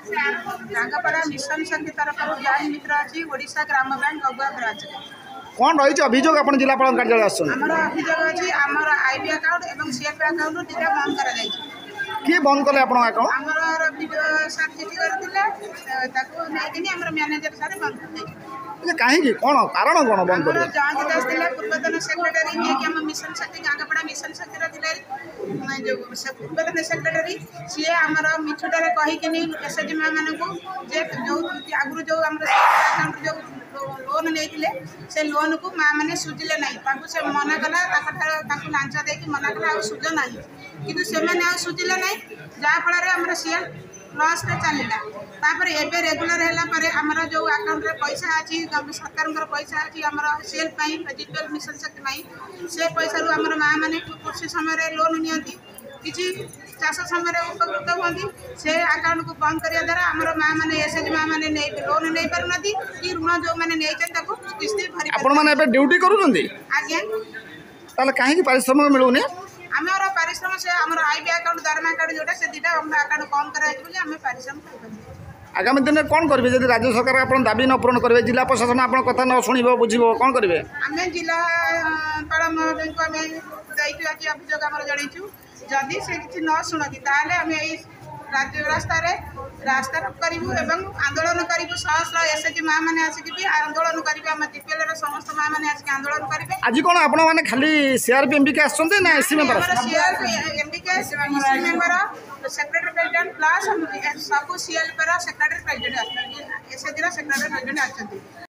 रांगापड़ा mission शक्ति तरफ ज्ञान मित्र अच्छी ओडिशा ग्राम बैंक गगुआ ब्रांच कौन रही अभियोग आप जिलापाल कार्यालय आम अभियोग अच्छी आमर आईबी अकाउंट और सीएफ अकाउंट दुटा बंद कर किए बंद कले आप आमर वीडियो सार चिठी करते मैनेजर सारे बंद कर कहीं कौन कारण कौन बंद कर जयंत दास पूर्वतन सेक्रेटरी कि मिशन शक्ति गांगपड़ा मिशन शक्ति जो पूर्वतन सेक्रेटरी सी आमर मिछुटारे कहीकि एसएचजी माँ मान जो आगु जो अकाउंट जो लोन नहीं से लोन को माँ मैंने सुझिले ना से मना कला लांच देकी मना कला सुझ ना कि सुझिले ना जहाँफल सी लॉस रे चलला तापर एबे रेगुलर हैला परे हमर जो अकाउंट रे पैसा अछि सरकार पैसा अछि हमर सेल पई डिजिटल मिशन शक्ति पई से पैसा रु हमर मां माने कृषि समय रे लोन नियंती किछि चाष समय रे उपकृत होंदी से अकाउंट को बंद करिया द्वारा हमर मां माने एसएच मां माने नै लोन नै पर नदी कि ऋण जो माने नै छै ताको किस्ती भरि आपण माने एबे ड्यूटी करूनंदी आज्ञा ताले काहे कि परिश्रम मिलुने आमर परिश्रम से आमर आईबी अकाउंट दरमा कार्ड जोटा से दीटा अकाउंट कम कराई आम परिश्रम आगामी दिन में कौन करेंगे जब राज्य सरकार आप दाबी न पूरण करेंगे जिला प्रशासन आप कथा न शुण बुझ कौन करेंगे आम जिलापाल महोदय को आम दायित्व आज अभियोग आम जनईचु जदि से किसी न शुणती ताले आम राज्य रास्ता करूँ एवं आंदोलन करूँ शह शह एसएचजी माँ मैंने आसिक भी आंदोलन करेंगे आम जीपीएल समस्त माँ मैंने आसिक आंदोलन करेंगे आज कौन आपण मैंने खाली सीआरपी एमपी के आसछन्ते ना एससी मेंबर सीआरपी एमपी के SC member secretary president plus सब सीएल पर secretary president SHG secretary president आछंती।